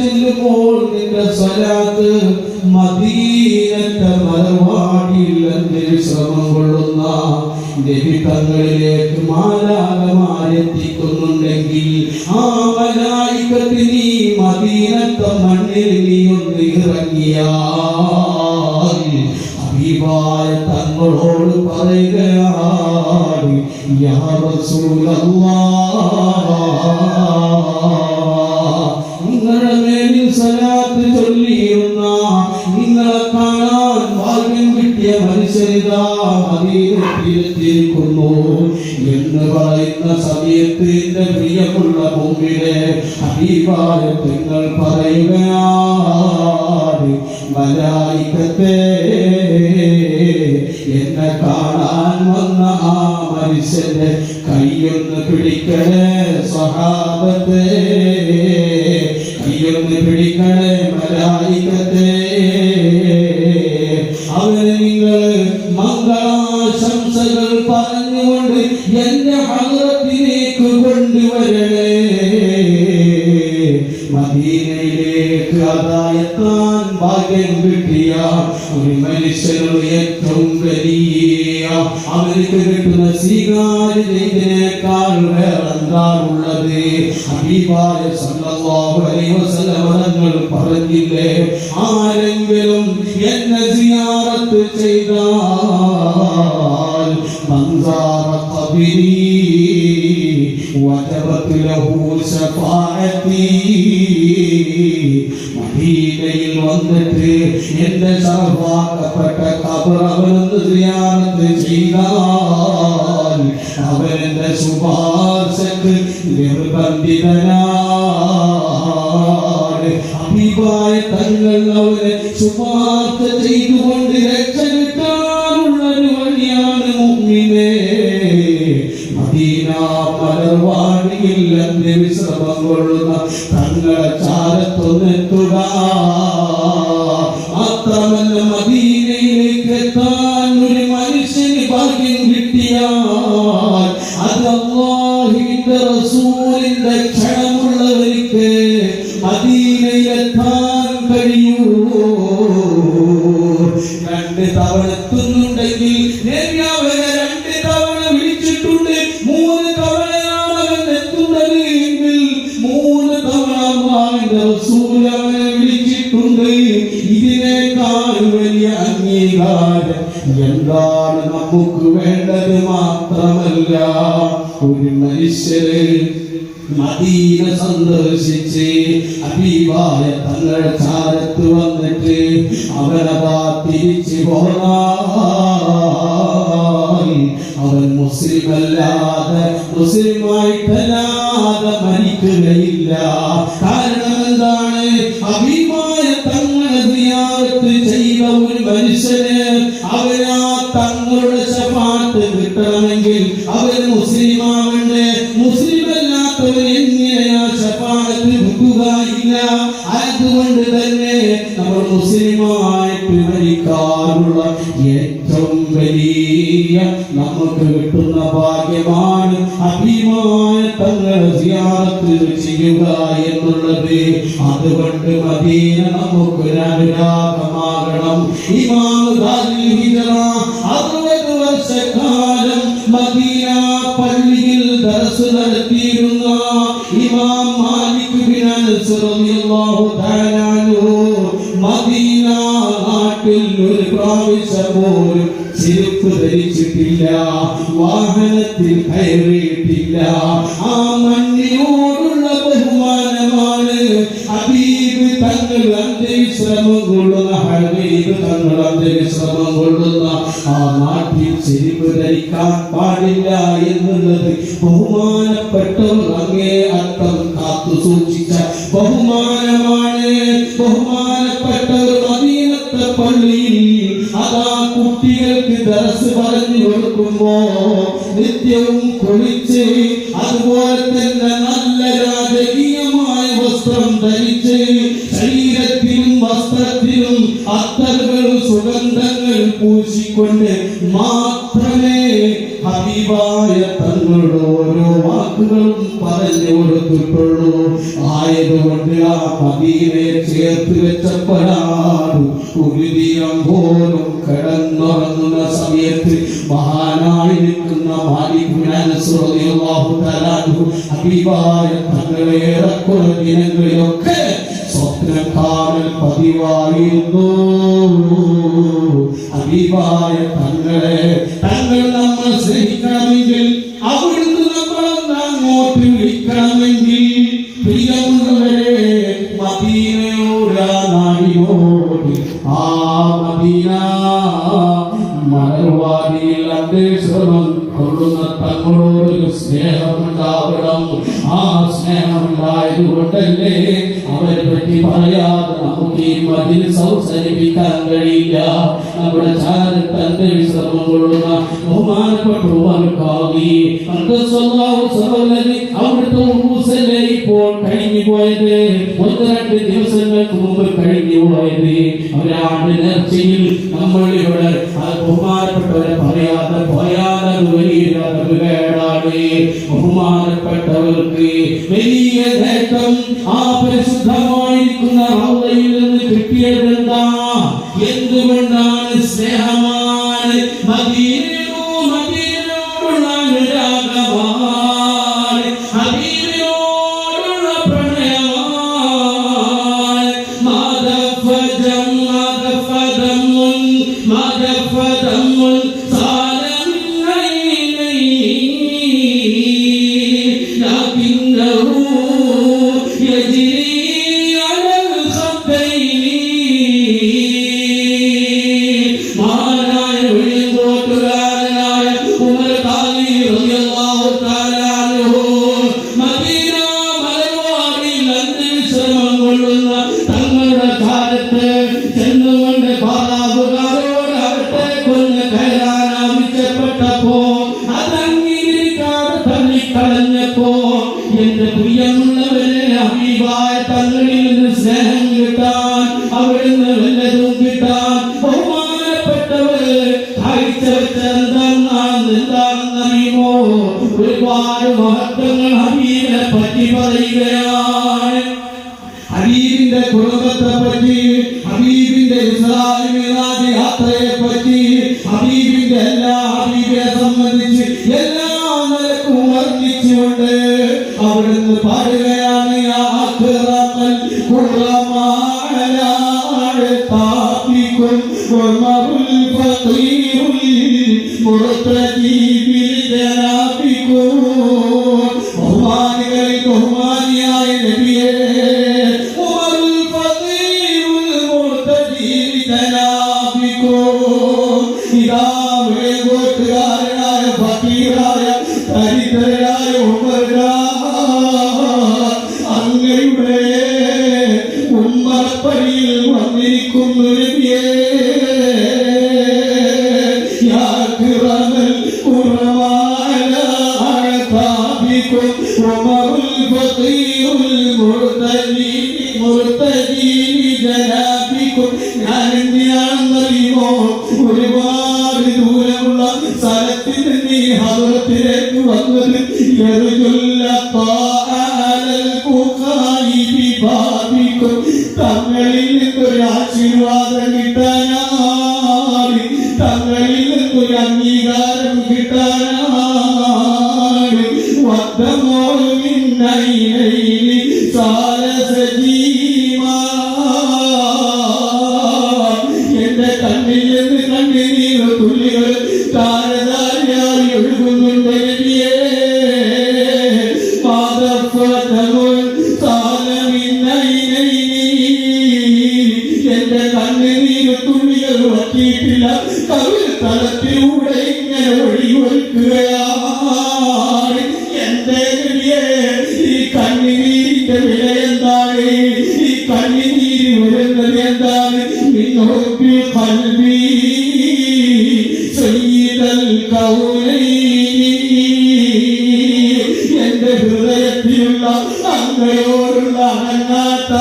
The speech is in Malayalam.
ചെല്ലുമ്പോൾ നിന്റെ സ്വലാത്ത് മദീനത്തെ മലർവാടിയിൽ ശ്രമം കൊള്ളുന്ന നബി തങ്ങളിലേക്ക് മാലാഖമാരെത്തിക്കുന്നുണ്ടെങ്കിൽ ആ മലായികത്ത് നീ മദീനത്തെ മണ്ണിൽ നീ ഒന്ന് ഇറങ്ങിയാൽ ഹബീബായ തങ്ങളോട് പറയുകയാണ് യാ റസൂലല്ലാഹ്, നിങ്ങളുടെ മേലിൽ സ്വലാത്ത് ചൊല്ലിയിരുന്ന നിങ്ങളെ കാണാൻ ഭാഗ്യം കിട്ടിയ മനുഷ്യരിതാ മദീനത്തിലെത്തിയിരിക്കുന്നു എന്ന് പറയുന്ന സമയത്ത് എന്റെ പ്രിയമുള്ള മുമ്പിലെ ഹബീബായ തങ്ങൾ പറയുകയാണ് മലായികത്തെ, എന്നെ കാണാൻ വന്ന ആ മനുഷ്യന്റെ കൈയൊന്ന് പിടിക്കണേ സ്വഹാബത്തെ, കൈയൊന്ന് പിടിക്കണേ മലായികത്തെ. അവന് നിങ്ങൾ മംഗളാശംസകൾ പറഞ്ഞുകൊണ്ട് എന്റെ ഹദ്റത്തിലേക്ക് കൊണ്ടുവരണേ. മദീനയിലേക്ക് അതായെത്താൻ ഭാഗ്യം കിട്ടിയ ഒരു മനുഷ്യനോട് ഏറ്റവും വലിയ അവർക്ക് കിട്ടുന്ന സ്വീകാര്യതയേക്കാൾ വേറെന്താണുള്ളത്? ഹബീബായ സല്ലല്ലാഹു അലൈഹി വസല്ലം തങ്ങൾ പറഞ്ഞില്ലേ, ആരെങ്കിലും എന്നെ സിയാറത്ത് ചെയ്താൽ മൻസാറ ഖബരി വജബത് ലഹു ശഫാഅതി, മദീനയിൽ വന്നിട്ട് എന്റെ ശറഫാക്കപ്പെട്ട ഖബർ അവനൊന്ന് സിയാറത്ത് ചെയ്താൽ അവന്റെ ശുപാർശക്ക് നിർബന്ധിതനാണ്. ഹബീബായ തങ്ങൾ അവനെ ശുപാർശ ചെയ്തുകൊണ്ട് രക്ഷ കിട്ടാനുള്ള ഒരു വഴിയാണ് മുഅ്മിനേ. മദീന മലർവാടിയിൽ വിശ്രമം കൊള്ളുന്ന തങ്ങളെ ചാരത്തൊന്നെത്തുക. മാത്രമല്ല മദീനയിലേക്ക് എത്താൻ ഒരു മനുഷ്യന് ഭാഗ്യം കിട്ടിയാൽ അത് അല്ലാഹുവിന്റെ റസൂലിന്റെ ക്ഷണമുള്ളവർക്ക് മദീനയിലെത്താൻ കഴിയൂ. 2 തവണ എത്തുന്നുണ്ടെങ്കിൽ അവനെ 2 തവണ വിളിച്ചിട്ടുണ്ട്. 3 തവണയാണ് അവൻ എത്തുന്നത് എങ്കിൽ 3 തവണ അല്ലാഹുവിന്റെ റസൂൽ അവനെ വിളിച്ചിട്ടുണ്ട്. ഇതിനേക്കാൾ വലിയ അംഗീകാരം എന്താണ് നമുക്ക് വേണ്ടത്? മാത്രമല്ല ഒരു മനുഷ്യര് മദീന സന്ദർശിച്ച് ഹബീബായ തങ്ങളുടെ ചാരത്ത് വന്നിട്ട് അവനതാ തിരിച്ചു പോന്നാൽ അവൻ മുസ്ലിമല്ലാതെ മുസ്ലിമായിട്ടല്ലാതെ മരിക്കുകയില്ല. കാരണം എന്താണ്? ഹബീബായ തങ്ങളെ സിയാറത്ത് ചെയ്ത ഒരു മനുഷ്യന് അവനാ തങ്ങളുടെ ശഫാഅത്ത് കിട്ടണമെങ്കിൽ അവൻ മുസ്ലിമാവണ്ടേ. മുസ്ലിമല്ലാത്തവൻ എങ്ങനെയാ ശഫാഅത്ത് കിട്ടുകയില്ല. അതുകൊണ്ട് തന്നെ നമ്മൾ മുസ്ലിമായിട്ട് മരിക്കാനുള്ള ഏറ്റവും വലിയ നമുക്ക് കിട്ടുന്ന ഭാഗ്യമാണ് ഹബീബായ തങ്ങളെ സിയാറത്ത് ചെയ്യുക എന്നുള്ളത്. അതുകൊണ്ട് മദീന നമുക്ക് അനുരാഗമാകണം. ഇമാം ദാരിൽ ഹിജ്റ 60 വർഷക്കാലം മദീന പള്ളിയിൽ ദർസ് നടത്തിയിരുന്ന ഇമാം മാലിക് ബിൻ അനസ് റളിയല്ലാഹു തആല അൻഹു മദീന നാട്ടിൽ ഒരു പ്രാവശ്യം പോലും ചെരുപ്പ് ധരിച്ചിട്ടില്ല, വാഹനത്തിൽ കയറിയിട്ടില്ല. ആ മണ്ണിനോടുള്ള ബഹുമാനമാണ് ഹബീബ് തങ്ങൾ അന്ത്യവിശ്രമം കൊള്ളുന്ന ഹബീബ് തങ്ങൾ അന്ത്യവിശ്രമം കൊള്ളുന്ന ആ നാട്ടിൽ ചെരുപ്പ് ധരിക്കാൻ പാടില്ല എന്നുള്ളത് ബഹുമാനപ്പെട്ടവർ അങ്ങേ അർത്ഥം കാത്തു സൂക്ഷിച്ച ബഹുമാനമാണ്. ബഹുമാനപ്പെട്ടവർ മദീനത്തെ പള്ളിയിൽ അതാ കുട്ടികൾക്ക് ദർസ് പറഞ്ഞു കൊടുക്കുമ്പോ നിത്യവും കുളിച്ച് അതുപോലെ തന്നെ നല്ല രാജകീയമായ വസ്ത്രം ധരിച്ച് ശരീരത്തിലും വസ്ത്രത്തിലും അത്തറുകളും സുഗന്ധങ്ങൾ പൂശിക്കൊണ്ട് മാത്രമേ ഹബീബായ തങ്ങളുടെ ഓരോ വാക്കുകളും പറഞ്ഞു കൊടുത്തിട്ടുള്ളൂ. ആയതുകൊണ്ട് ആ മദീനയെ ചേർത്ത് വെച്ചപ്പോഴാണ് ഒരു ദിനം പോലും കിടന്നുറങ്ങുന്ന സമയത്ത് മഹാനായി നിൽക്കുന്ന മാലിക് ബിൻ അനസ് റളിയല്ലാഹു തആല അൻഹു ഹബീബായ തങ്ങളെ ഏറെക്കുറെ ദിനങ്ങളിലൊക്കെ സ്വപ്നം കാണൽ പതിവായിരുന്നു. ഹബീബായ തങ്ങളെ തങ്ങൾ നമ്മൾ സ്നേഹിക്കണമെങ്കിൽ അവിടുന്ന് നമ്മളൊന്ന് അങ്ങോട്ട് വിളിക്കണമെങ്കിൽ പ്രിയമുള്ളവരെ മദീനയോട് ആ നാടിനോട് ആ മദീന മലർവാടിയിൽ അന്വേഷണം കൊള്ളുന്ന തങ്ങളോടൊരു സ്നേഹമുണ്ടാവണം. ആ സ്നേഹമുണ്ടായതുകൊണ്ടല്ലേ അവരെ പറ്റി പറയാതെ നമുക്ക് ഈ മജ്‌ലിസ് അവസാനിപ്പിക്കാൻ കഴിയില്ല. നമ്മുടെ ചാരത്ത് അന്വേഷണം കൊള്ളുന്ന ബഹുമാനപ്പെട്ട അവിടുത്തെ ഉറൂസല്ലേ ഇപ്പോൾ കഴിഞ്ഞു പോയത്, 1-2 ദിവസങ്ങൾക്ക് മുമ്പ് കഴിഞ്ഞു പോയത്. അവരാണ് നേർച്ചയിൽ നമ്മൾ ഇവിടെ ബഹുമാനപ്പെട്ടവരെ പറയാതെ പോയാൽ വലിയ കേടാണ്. ബഹുമാനപ്പെട്ടവർക്ക് വലിയ നേട്ടം ആ പരിശുദ്ധമായിരിക്കുന്ന റൗളയിൽ നിന്ന് കിട്ടിയതെന്താ? എന്തുകൊണ്ടാണ്? സ്നേഹമാണ്. മദീനയോടുള്ള അനുരാഗമാണ്, ഹബീബിനോടുള്ള പ്രണയമാണ്. മദഫദമുൻ തങ്ങളുടെ കാലത്ത് ചെന്നുകൊണ്ട് ബാബുകാരോട് കയറാൻ ആവശ്യപ്പെട്ടപ്പോ അതംഗീകരിക്കാതെ തള്ളിക്കളഞ്ഞപ്പോ എന്റെ പ്രിയമുള്ളവരെ ഹബീബായ തങ്ങളിൽ നിന്ന് സ്നേഹം കിട്ടാൻ, അവിടുന്ന് വല്ലതും കിട്ടാൻ ബഹുമാനപ്പെട്ടവര് എന്താണെന്നറിയുമോ? ഒരുപാട് മഹത്വങ്ങൾ ഹബീബിനെ പറ്റി പറയുകയാണ്. ഹബീബിന്റെ കുടുംബത്തെ പറ്റി, ഹബീബിന്റെ ഇസ്രായേൽ മിഅ്റാജ് യാത്രയെ പറ്റി, ഹബീബിന്റെ ഹബീബിനെ സംബന്ധിച്ച് എല്ലാ നിലക്കും വർണ്ണിച്ചുകൊണ്ട് അവിടുന്ന് പാടുകയാണ്. യാ അക്റമൽ ഖുർമാനായ താഫികുൽ വമറുൽ ഫഖീറുൽ മുർതദി ബിൽ ജനാബികും. ബഹുമാനികളിൽ ബഹുമാനിയായ നബിയേ, ായ ഫക്കീറായ ദരിദ്രരായ അങ്ങയുടെ ഉമ്മറപ്പടിയിൽ വന്നിരിക്കുന്നു നബിയേ. യാ അക്റമൽ ഖുർമാനായ താഫികുൽ വമറുൽ ഫഖീറുൽ മുർതദി ജനാബികും. ഞാൻ എന്തിനാണെന്നറിയുമോ? ഒരുപാട് ദൂരമുള്ള സ്ഥലത്തിൽ നിന്ന് ഈ ഹദ്റത്തിലേക്ക് വന്നത് തങ്ങളിൽ നിന്നൊരു ആശീർവാദം കിട്ടാനാണ്, തങ്ങളിൽ നിന്നൊരു അംഗീകാരം കിട്ടാനാണ്. എന്റെ കണ്ണിൽ നിന്ന് കണ്ണീർ തുള്ളികൾ താരതാരിയായി ഒഴുകുന്നുണ്ട് നബിയേ. എന്റെ കണ്ണീർ തുള്ളികൾ വറ്റിയിട്ടില്ല, കവിൾ തലത്തിലൂടെ ഇങ്ങനെ ഒഴുകുകയാണ്. എന്റെ നബിയേ, ഈ കണ്ണീരിന്റെ വില എന്താണ്? ഈ കണ്ണീര് വരുന്നത് എന്താണ്? മിൻഹുബ്ബി ഖൽബി സയ്യിദൽ കൗനൈനി. എന്റെ ഹൃദയത്തിലുള്ള അങ്ങയോടുള്ള അനങ്ങാത്ത